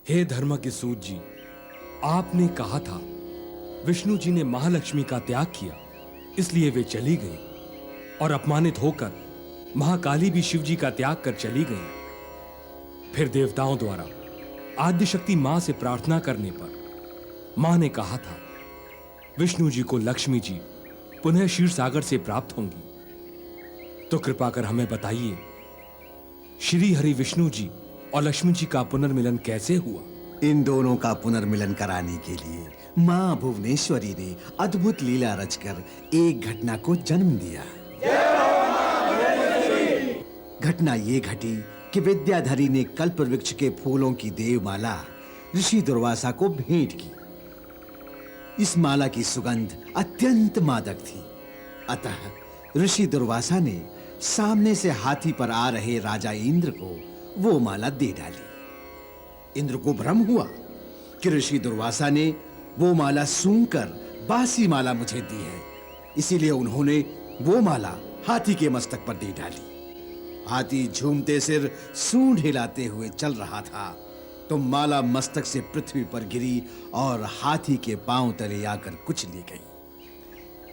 हे धर्मज्ञ सूत जी, आपने कहा था विष्णु जी ने महालक्ष्मी का त्याग किया, इसलिए वे चली गई और अपमानित होकर महाकाली भी शिव जी का त्याग कर चली गई। फिर देवताओं द्वारा आद्य शक्ति मां से प्रार्थना करने पर मां ने कहा था विष्णु जी को लक्ष्मी जी पुनः क्षीर सागर से प्राप्त होंगी। तो कृपा कर हमें बताइए, श्री हरि विष्णु जी और लक्ष्मी जी का पुनर्मिलन कैसे हुआ? इन दोनों का पुनर्मिलन कराने के लिए मां भुवनेश्वरी ने अद्भुत लीला रचकर एक घटना को जन्म दिया। घटना ये घटी कि विद्याधरी ने कल्प वृक्ष के फूलों की देवमाला ऋषि दुर्वासा को भेंट की। इस माला की सुगंध अत्यंत मादक थी, अतः ऋषि दुर्वासा ने सामने से हाथी पर आ रहे राजा इंद्र को वो माला दे डाली। इंद्र को भ्रम हुआ कि ऋषि दुर्वासा ने वो माला सूंघकर बासी माला मुझे दी है, इसीलिए उन्होंने वो माला हाथी के मस्तक पर दे डाली। हाथी झूमते सिर सूंड हिलाते हुए चल रहा था तो माला मस्तक से पृथ्वी पर गिरी और हाथी के पांव तले आकर कुचली गई।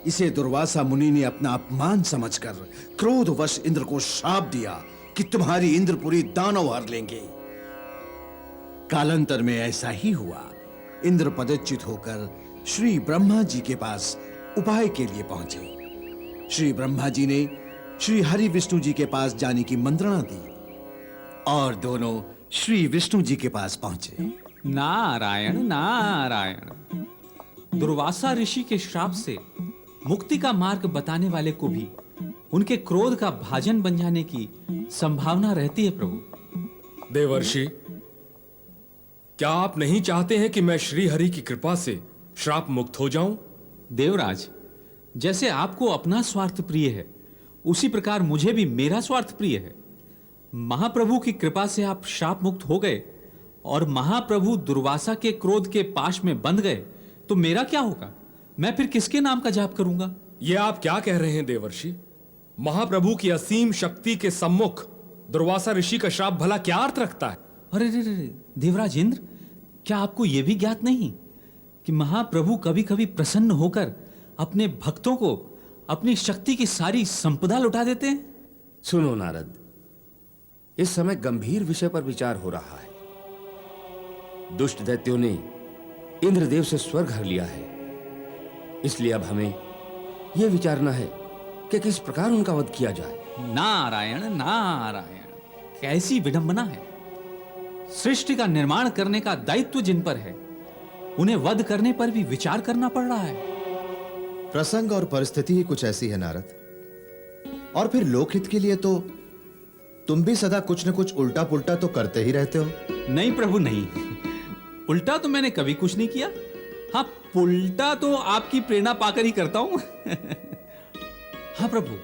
इसे दुर्वासा मुनि ने अपना अपमान समझकर क्रोधवश इंद्र को शाप दिया कि तुम्हारी इंद्रपुरी दानव हर लेंगे। कालांतर में ऐसा ही हुआ। इंद्र पदच्युत होकर श्री ब्रह्मा जी के पास उपाय के लिए पहुंचे। श्री ब्रह्मा जी ने श्री हरि विष्णु जी के पास जाने की मंत्रणा दी और दोनों श्री विष्णु जी के पास पहुंचे। नारायण नारायण। दुर्वासा ऋषि के श्राप से मुक्ति का मार्ग बताने वाले को भी उनके क्रोध का भाजन बन जाने की संभावना रहती है प्रभु। देवर्षि, क्या आप नहीं चाहते हैं कि मैं श्री हरि की कृपा से श्राप मुक्त हो जाऊं? देवराज, जैसे आपको अपना स्वार्थ प्रिय है, उसी प्रकार मुझे भी मेरा स्वार्थ प्रिय है। महाप्रभु की कृपा से आप शाप मुक्त हो गए और महाप्रभु दुर्वासा के क्रोध के पाश में बंध गए, तो मेरा क्या होगा? मैं फिर किसके नाम का जाप करूंगा? यह आप क्या कह रहे हैं देवर्षि? महाप्रभु की असीम शक्ति के सम्मुख दुर्वासा ऋषि का श्राप भला क्या अर्थ रखता है? अरे रे रे, देवराज इंद्र, क्या आपको यह भी ज्ञात नहीं कि महाप्रभु कभी कभी प्रसन्न होकर अपने भक्तों को अपनी शक्ति की सारी संपदा लुटा देते हैं? सुनो नारद, इस समय गंभीर विषय पर विचार हो रहा है। दुष्ट दैत्यों ने इंद्रदेव से स्वर्ग हर लिया है, इसलिए अब हमें यह विचारना है कि किस प्रकार उनका वध किया जाए। नारायण नारायण, कैसी विडंबना है। सृष्टि का निर्माण करने का दायित्व जिन पर है, उन्हें वध करने पर भी विचार करना पड़ रहा है। प्रसंग और परिस्थिति ही कुछ ऐसी है नारद, और फिर लोकहित के लिए तो तुम भी सदा कुछ न कुछ उल्टा पुल्टा तो करते ही रहते हो। नहीं प्रभु नहीं, उल्टा तो मैंने कभी कुछ नहीं किया। हाँ, पुल्टा तो आपकी प्रेरणा पाकर ही करता हूं। हाँ प्रभु,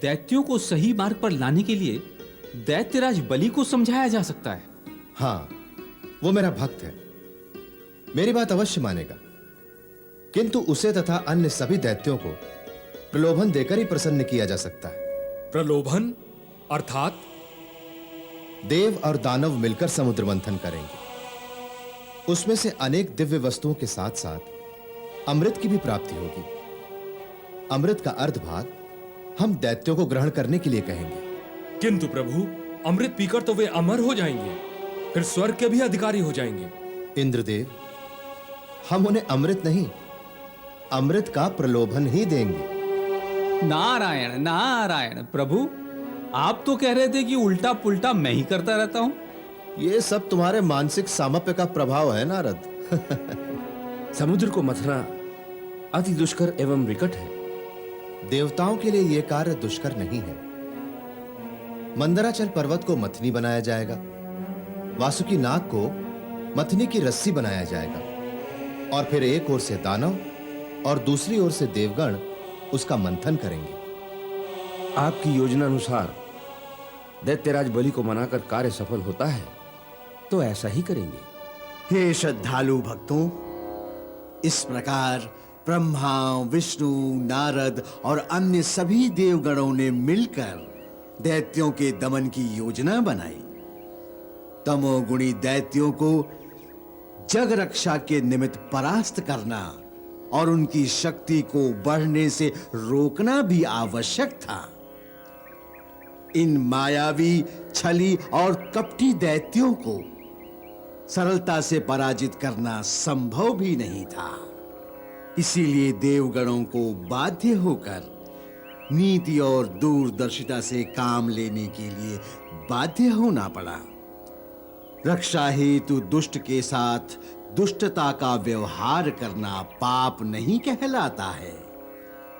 दैत्यों को सही मार्ग पर लाने के लिए दैत्यराज बलि को समझाया जा सकता है। हाँ, वो मेरा भक्त है, मेरी बात अवश्य मानेगा, किंतु उसे तथा अन्य सभी दैत्यों को प्रलोभन देकर ही प्रसन्न किया जा सकता है। प्रलोभन अर्थात? देव और दानव मिलकर समुद्र मंथन करेंगे, उसमें से अनेक दिव्य वस्तुओं के साथ साथ अमृत की भी प्राप्ति होगी। अमृत का अर्ध भाग हम दैत्यों को ग्रहण करने के लिए कहेंगे। किंतु प्रभु, अमृत पीकर तो वे अमर हो जाएंगे, फिर स्वर्ग के भी अधिकारी हो जाएंगे। इंद्रदेव, हम उन्हें अमृत नहीं, अमृत का प्रलोभन ही देंगे। नारायण नारायण। प्रभु, आप तो कह रहे थे कि उल्टा पुल्टा मैं ही करता रहता हूं। ये सब तुम्हारे मानसिक सामर्थ्य का प्रभाव है नारद। समुद्र को मथना अति दुष्कर एवं विकट है। देवताओं के लिए यह कार्य दुष्कर नहीं है। मंदराचल पर्वत को मथनी बनाया जाएगा, वासुकी नाग को मथनी की रस्सी बनाया जाएगा, और फिर एक ओर से दानव और दूसरी ओर से देवगण उसका मंथन करेंगे। आपकी योजना अनुसार दैत्यराज बलि को मनाकर कार्य सफल होता है तो ऐसा ही करेंगे। हे श्रद्धालु भक्तों, इस प्रकार ब्रह्मा, विष्णु, नारद और अन्य सभी देवगणों ने मिलकर दैत्यों के दमन की योजना बनाई। तमोगुणी दैत्यों को जग रक्षा के निमित्त परास्त करना और उनकी शक्ति को बढ़ने से रोकना भी आवश्यक था। इन मायावी, छली और कपटी दैत्यों को सरलता से पराजित करना संभव भी नहीं था। इसीलिए देवगणों को बाध्य होकर नीति और दूरदर्शिता से काम लेने के लिए बाध्य होना पड़ा। रक्षा हेतु दुष्ट के साथ दुष्टता का व्यवहार करना पाप नहीं कहलाता है।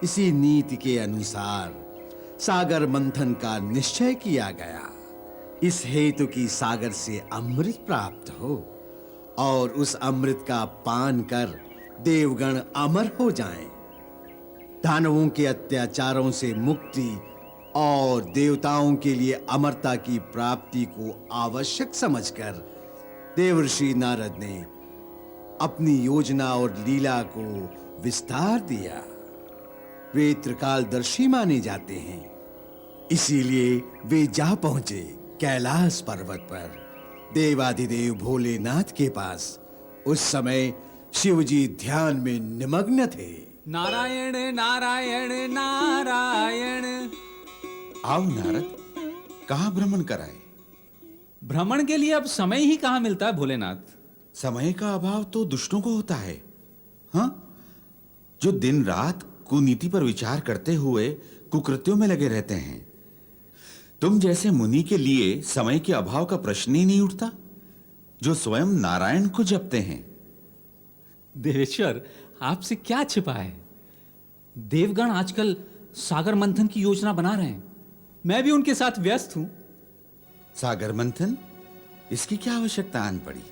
इसी नीति के अनुसार सागर मंथन का निश्चय किया गया। इस हेतु की सागर से अमृत प्राप्त हो और उस अमृत का पान कर देवगण अमर हो जाएं। दानवों के अत्याचारों से मुक्ति और देवताओं के लिए अमरता की प्राप्ति को आवश्यक समझकर देवर्षि नारद ने अपनी योजना और लीला को विस्तार दिया। वे त्रिकालदर्शी माने जाते हैं, इसीलिए वे जा पहुंचे कैलाश पर्वत पर देवाधिदेव भोलेनाथ के पास। उस समय शिवजी ध्यान में निमग्न थे। नारायण नारायण नारायण। आओ नारद, कहाँ भ्रमण कराए? भ्रमण के लिए अब समय ही कहाँ मिलता है भोलेनाथ। समय का अभाव तो दुष्टों को होता है, हाँ, जो दिन रात कुनीति पर विचार करते हुए कुकृत्यों में लगे रहते हैं। तुम जैसे मुनि के लिए समय के अभाव का प्रश्न ही नहीं उठता, जो स्वयं नारायण को जपते हैं। देवेश्वर, आपसे क्या छिपा है? देवगण आजकल सागर मंथन की योजना बना रहे हैं, मैं भी उनके साथ व्यस्त हूं। सागर मंथन, इसकी क्या आवश्यकता आन पड़ी?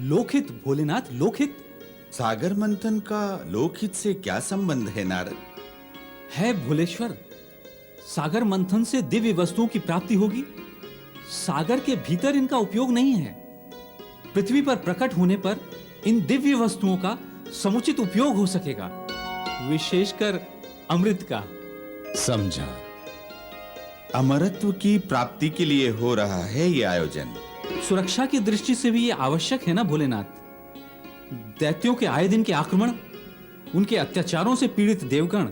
लोकहित भोलेनाथ, लोकहित। सागर मंथन का लोकहित से क्या संबंध है नारद? है भोलेश्वर, सागर मंथन से दिव्य वस्तुओं की प्राप्ति होगी। सागर के भीतर इनका उपयोग नहीं है। पृथ्वी पर प्रकट होने पर इन दिव्य वस्तुओं का समुचित उपयोग हो सकेगा, विशेषकर अमृत का। समझा। अमरत्व की प्राप्ति के लिए हो रहा है यह आयोजन। सुरक्षा की दृष्टि से भी यह आवश्यक है ना भोलेनाथ। दैत्यों के आए दिन के आक्रमण, उनके अत्याचारों से पीड़ित देवगण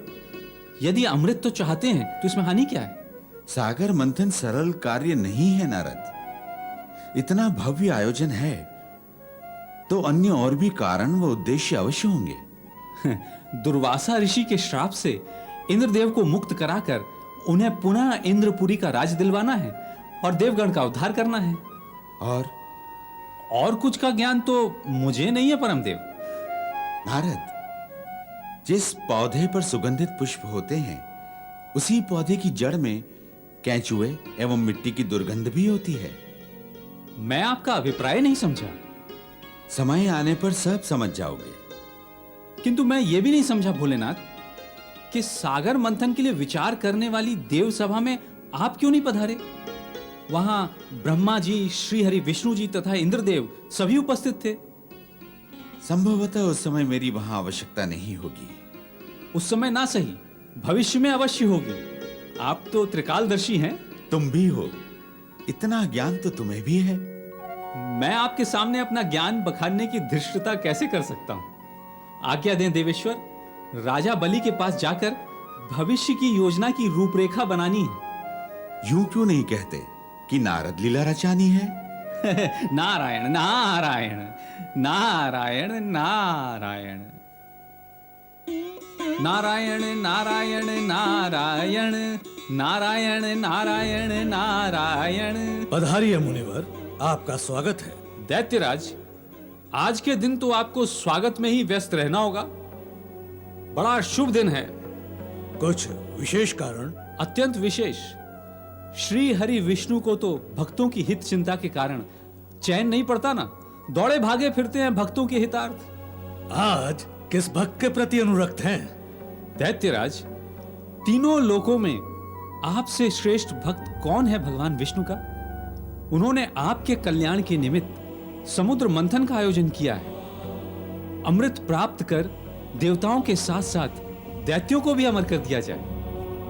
यदि अमृत तो चाहते हैं तो इसमें हानि क्या है? सागर मंथन सरल कार्य नहीं है नारद। इतना भव्य आयोजन है तो अन्य और भी कारण व उद्देश्य अवश्य होंगे। दुर्वासा ऋषि के श्राप से इंद्रदेव को मुक्त कराकर उन्हें पुनः इंद्रपुरी का राज दिलवाना है और देवगण का उद्धार करना है। और कुछ का ज्ञान तो मुझे नहीं है परमदेव। नारद, जिस पौधे पर सुगंधित पुष्प होते हैं उसी पौधे की जड़ में कैंचुए एवं मिट्टी की दुर्गंध भी होती है। मैं आपका अभिप्राय नहीं समझा। समय आने पर सब समझ जाओगे। किंतु मैं यह भी नहीं समझा भोलेनाथ कि सागर मंथन के लिए विचार करने वाली देव सभा में आप क्यों नहीं पधारे? वहां ब्रह्मा जी, श्री हरि विष्णु जी तथा इंद्रदेव सभी उपस्थित थे। संभवतः उस समय मेरी वहां आवश्यकता नहीं होगी। उस समय ना सही, भविष्य में अवश्य होगी। आप तो त्रिकालदर्शी हैं। तुम भी हो, इतना ज्ञान तो तुम्हें भी है। मैं आपके सामने अपना ज्ञान बखानने की धृष्टता कैसे कर सकता हूं? आज्ञा दें देवेश्वर, राजा बलि के पास जाकर भविष्य की योजना की रूपरेखा बनानी है। यूं क्यों नहीं कहते कि नारद लीला रचानी है? नारायण नारायण नारायण नारायण नारायण नारायण नारायण नारायण नारायण नारायण। पधारिए मुनिवर, आपका स्वागत है। दैत्यराज, आज के दिन तो आपको स्वागत में ही व्यस्त रहना होगा। बड़ा शुभ दिन है। कुछ विशेष कारण? अत्यंत विशेष। श्री हरि विष्णु को तो भक्तों की हित चिंता के कारण चैन नहीं पड़ता ना, दौड़े भागे फिरते हैं भक्तों के हितार्थ। आज किस भक्त के प्रति अनुरक्त हैं? दैत्यराज, तीनों लोकों में आपसे श्रेष्ठ भक्त कौन है भगवान विष्णु का? उन्होंने आपके कल्याण के निमित्त समुद्र मंथन का आयोजन किया है। अमृत प्राप्त कर देवताओं के साथ साथ दैत्यों को भी अमर कर दिया जाए।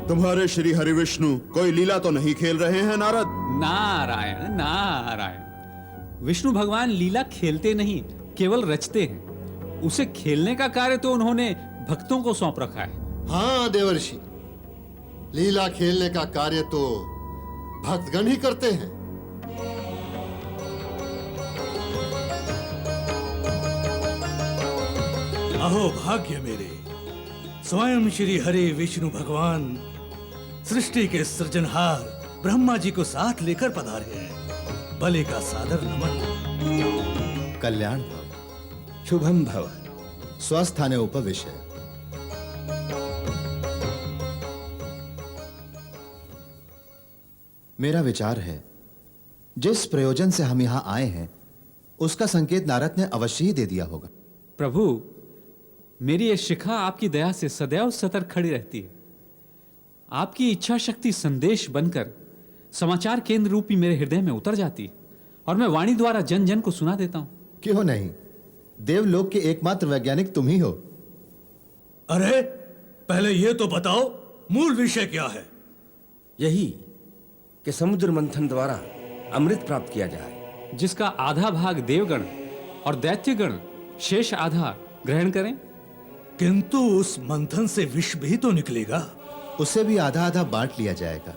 तुम्हारे श्री हरि विष्णु कोई लीला तो नहीं खेल रहे हैं नारद? नारायण नारायण। विष्णु भगवान लीला खेलते नहीं, केवल रचते हैं, उसे खेलने का कार्य तो उन्होंने भक्तों को सौंप रखा है। हाँ देवर्षि, लीला खेलने का कार्य तो भक्तगण ही करते हैं। अहो भाग्य मेरे, स्वयं श्री हरि विष्णु भगवान सृष्टि के सृजनहार ब्रह्मा जी को साथ लेकर पधारे हैं। बलि का सादर नमन। कल्याण भव, शुभम भव। स्वस्थाने उपविशय। मेरा विचार है, जिस प्रयोजन से हम यहां आए हैं उसका संकेत नारद ने अवश्य ही दे दिया होगा। प्रभु, मेरी ये शिखा आपकी दया से सदैव सतर्क खड़ी रहती है। आपकी इच्छा शक्ति संदेश बनकर समाचार केंद्र रूपी मेरे हृदय में उतर जाती है और मैं वाणी द्वारा जन जन को सुना देता हूं। क्यों नहीं, देवलोक के एकमात्र वैज्ञानिक तुम ही हो। अरे पहले ये तो बताओ, मूल विषय क्या है? यही कि समुद्र मंथन द्वारा अमृत प्राप्त किया जाए, जिसका आधा भाग देवगण और दैत्यगण शेष आधा ग्रहण करें। किंतु उस मंथन से विष भी तो निकलेगा। उसे भी आधा आधा बांट लिया जाएगा।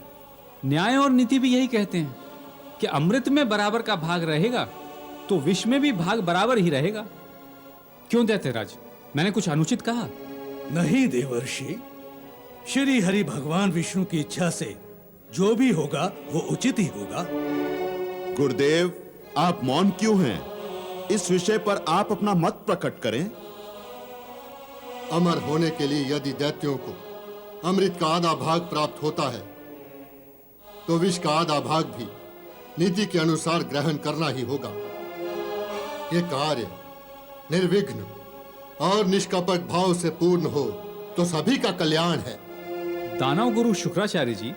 न्याय और नीति भी यही कहते हैं कि अमृत में बराबर का भाग रहेगा तो विष में भी भाग बराबर ही रहेगा। क्यों दैत्यराज, मैंने कुछ अनुचित कहा? नहीं देवर्षि, श्री हरि भगवान विष्णु की इच्छा से जो भी होगा वो उचित ही होगा। गुरुदेव, आप मौन क्यों हैं? इस विषय पर आप अपना मत प्रकट करें। अमर होने के लिए यदि दैत्यों को अमृत का आधा भाग प्राप्त होता है तो विष का आधा भाग भी नीति के अनुसार ग्रहण करना ही होगा। ये कार्य निर्विघ्न और निष्कपट भाव से पूर्ण हो तो सभी का कल्याण है। दानव गुरु शुक्राचार्य जी,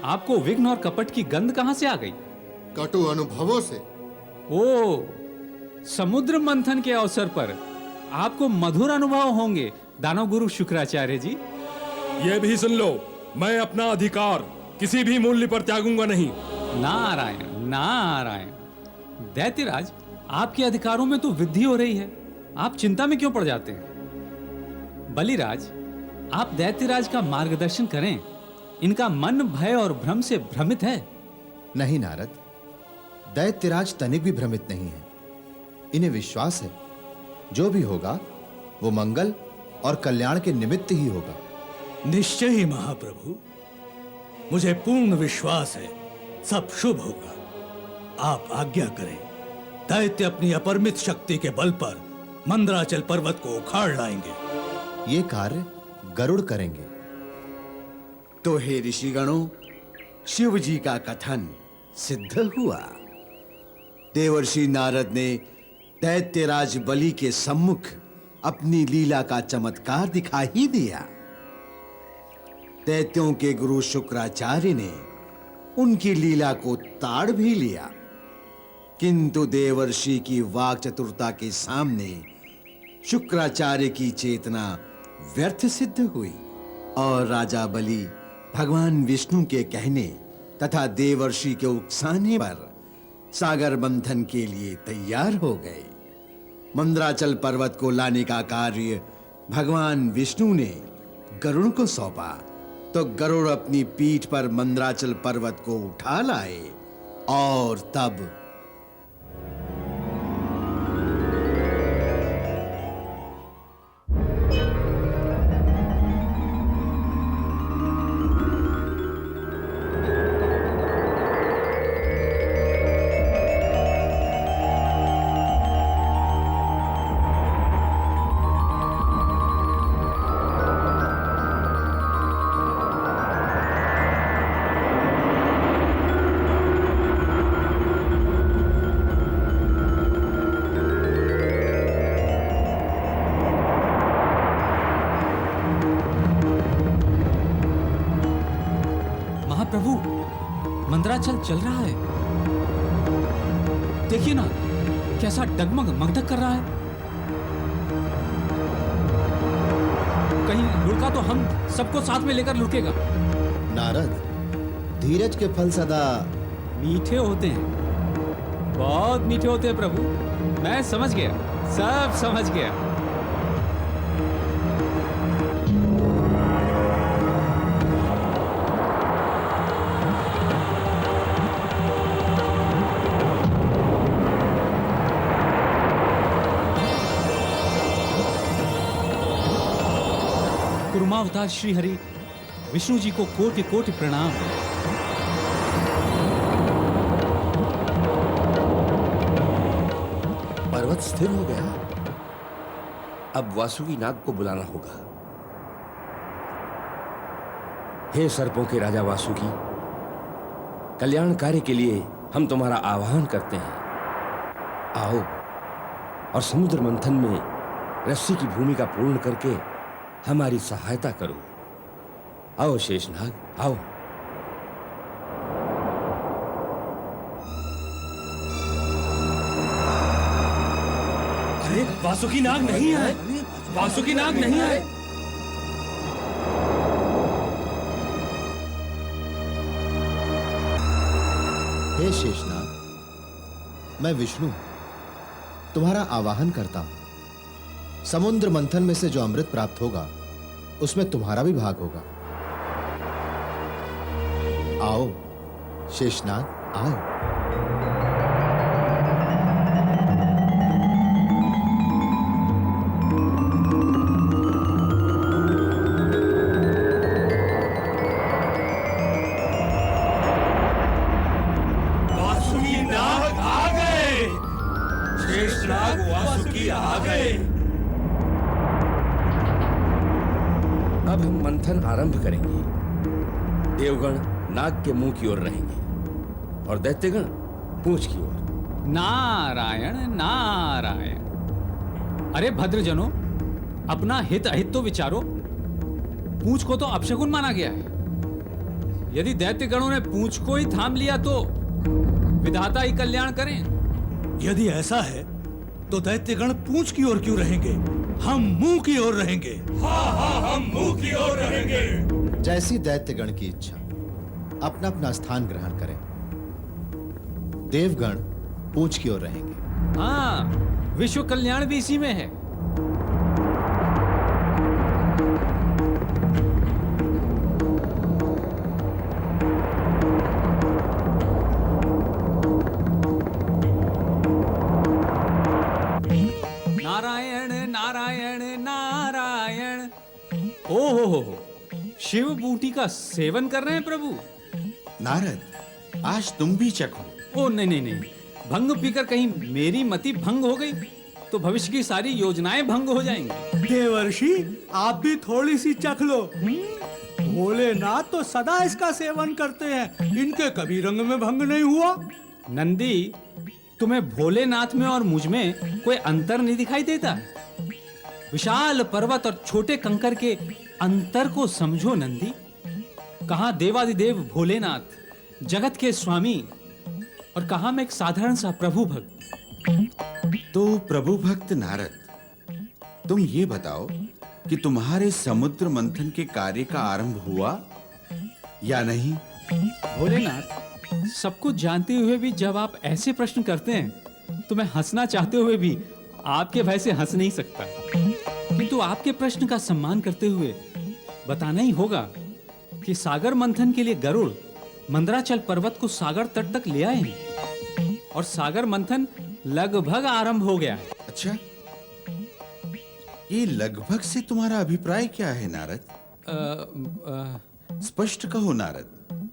आपको विघ्न और कपट की गंध कहां से आ गई? कटु अनुभवों से। ओ, समुद्र मंथन के अवसर पर आपको मधुर अनुभव होंगे दानव गुरु शुक्राचार्य जी। यह भी सुन लो, मैं अपना अधिकार किसी भी मूल्य पर त्यागूंगा नहीं। नारायण नारायण। दैत्यराज, आपके अधिकारों में तो वृद्धि हो रही है, आप चिंता में क्यों पड़ जाते हैं? बलिराज, आप दैत्यराज का मार्गदर्शन करें। इनका मन भय और भ्रम से भ्रमित है। नहीं नारद, दैत्यराज तनिक भी भ्रमित नहीं है। इन्हें विश्वास है जो भी होगा वो मंगल और कल्याण के निमित्त ही होगा। निश्चय ही महाप्रभु, मुझे पूर्ण विश्वास है सब शुभ होगा। आप आज्ञा करें, दैत्य अपनी अपरिमित शक्ति के बल पर मंदराचल पर्वत को उखाड़ लाएंगे। ये कार्य गरुड़ करेंगे। तो हे ऋषिगणों, शिव जी का कथन सिद्ध हुआ। देवर्षि नारद ने दैत्यराज बलि के सम्मुख अपनी लीला का चमत्कार दिखा ही दिया। दैत्यों के गुरु शुक्राचार्य ने उनकी लीला को ताड़ भी लिया, किंतु देवर्षि की वाक चतुरता के सामने शुक्राचार्य की चेतना व्यर्थ सिद्ध हुई और राजा बलि भगवान विष्णु के कहने तथा देवर्षि के उकसाने पर सागर मंथन के लिए तैयार हो गए। मंदराचल पर्वत को लाने का कार्य भगवान विष्णु ने गरुड़ को सौंपा, तो गरुड़ अपनी पीठ पर मंदराचल पर्वत को उठा लाए और तब प्रभु, मंदराचल चल रहा है। देखिए ना, कैसा डगमग मगधक कर रहा है। कहीं लुढ़का तो हम सबको साथ में लेकर लुढ़केगा। नारद, धीरज के फल सदा मीठे होते हैं। बहुत मीठे होते हैं प्रभु। मैं समझ गया, सब समझ गया। कुर्मावतार श्री हरि विष्णु जी को कोटि कोटि प्रणाम। पर्वत स्थिर हो गया। अब वासुकी नाग को बुलाना होगा। हे सर्पों के राजा वासुकी, कल्याण कार्य के लिए हम तुम्हारा आह्वान करते हैं। आओ और समुद्र मंथन में रस्सी की भूमिका पूर्ण करके हमारी सहायता करो। आओ शेषनाग, आओ। अरे वासुकी नाग नहीं आए, वासुकी नाग नहीं आए। हे शेषनाग, मैं विष्णु तुम्हारा आवाहन करता हूं। समुद्र मंथन में से जो अमृत प्राप्त होगा उसमें तुम्हारा भी भाग होगा। आओ शेषनाग, आओ। वासुकी नाग आ गए, शेषनाग वासुकी आ गए। अब हम मंथन आरंभ करेंगे। देवगण नाग के मुंह की ओर रहेंगे और दैत्यगण पूंछ की ओर। नारायण नारायण। अरे भद्रजनों, अपना हित अहित तो विचारो। पूंछ को तो अपशकुन माना गया है। यदि दैत्यगणों ने पूंछ को ही थाम लिया तो विधाता ही कल्याण करें। यदि ऐसा है तो दैत्यगण पूंछ की ओर क्यों रहेंगे? हम मुंह की ओर रहेंगे। हम मुंह की ओर रहेंगे। जैसी दैत्यगण की इच्छा, अपना अपना स्थान ग्रहण करें। देवगण पूंछ की ओर रहेंगे। हाँ, विश्व कल्याण भी इसी में है। नारायण नारायण नारायण। ओहो, शिव बूटी का सेवन कर रहे हैं प्रभु। नारद, आज तुम भी चखो। ओ नहीं नहीं नहीं, भंग पीकर कहीं मेरी मति भंग हो गई तो भविष्य की सारी योजनाएं भंग हो जाएंगी। देवर्षि, आप भी थोड़ी सी चख लो। भोलेनाथ तो सदा इसका सेवन करते हैं, इनके कभी रंग में भंग नहीं हुआ। नंदी, तुम्हें भोलेनाथ में और मुझ में कोई अंतर नहीं दिखाई देता? विशाल पर्वत और छोटे कंकर के अंतर को समझो नंदी। कहां देवादिदेव भोलेनाथ, जगत के स्वामी, और कहां मैं एक साधारण सा प्रभु भक्त। तो प्रभु भक्त नारद, तुम ये बताओ कि तुम्हारे समुद्र मंथन के कार्य का आरंभ हुआ या नहीं? भोलेनाथ, सब कुछ जानते हुए भी जब आप ऐसे प्रश्न करते हैं तो मैं हंसना चाहते हुए भी आपके भय से हंस नहीं सकता। किंतु आपके प्रश्न का सम्मान करते हुए बताना ही होगा कि सागर मंथन के लिए गरुड़ मंदराचल पर्वत को सागर तट तक ले आए हैं और सागर मंथन लगभग आरंभ हो गया है। अच्छा, ये लगभग से तुम्हारा अभिप्राय क्या है नारद? स्पष्ट कहो नारद।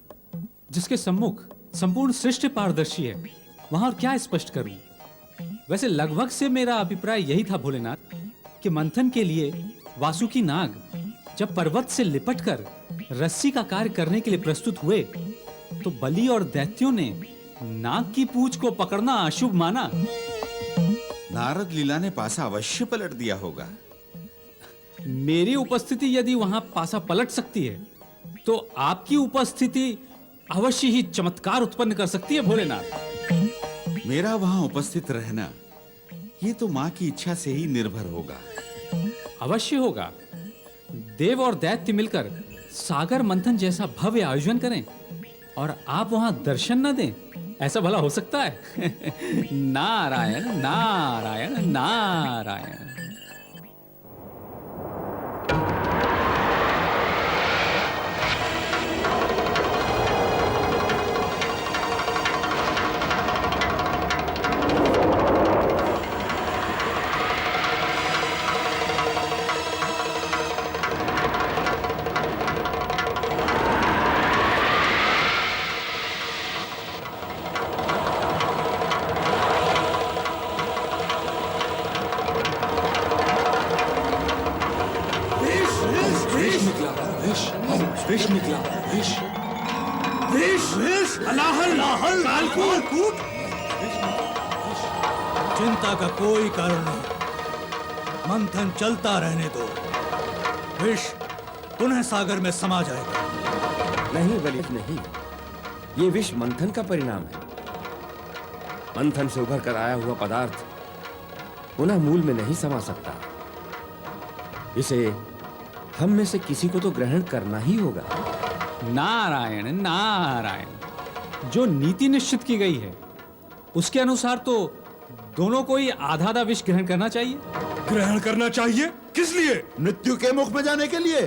जिसके सम्मुख संपूर्ण सृष्टि पारदर्शी है, वहां और क्या स्पष्ट करूं? वैसे लगभग से मेरा अभिप्राय यही था भोलेनाथ कि मंथन के लिए वासुकी नाग जब पर्वत से लिपटकर रस्सी का कार्य करने के लिए प्रस्तुत हुए तो बलि और दैत्यों ने नाग की पूंछ को पकड़ना अशुभ माना। नारद लीला ने पासा अवश्य पलट दिया होगा। मेरी उपस्थिति यदि वहां पासा पलट सकती है तो आपकी उपस्थिति अवश्य ही चमत्कार उत्पन्न कर सकती है भोलेनाथ। मेरा वहां उपस्थित रहना ये तो मां की इच्छा से ही निर्भर होगा। अवश्य होगा। देव और दैत्य मिलकर सागर मंथन जैसा भव्य आयोजन करें और आप वहां दर्शन न दें ऐसा भला हो सकता है? नारायण नारायण नारायण। विष निकला, विष, विष निकला, विष, विष विष अलाहल लाहल कालकूट। चिंता का कोई कारण नहीं, मंथन चलता रहने दो। विष पुनः सागर में समा जाएगा। नहीं बलिक नहीं, ये विष मंथन का परिणाम है। मंथन से उभर कर आया हुआ पदार्थ पुनः मूल में नहीं समा सकता। इसे हम में से किसी को तो ग्रहण करना ही होगा। नारायण नारायण। जो नीति निश्चित की गई है उसके अनुसार तो दोनों को ही आधा आधा विष ग्रहण करना चाहिए। ग्रहण करना चाहिए? किस लिए? मृत्यु के मुख में जाने के लिए।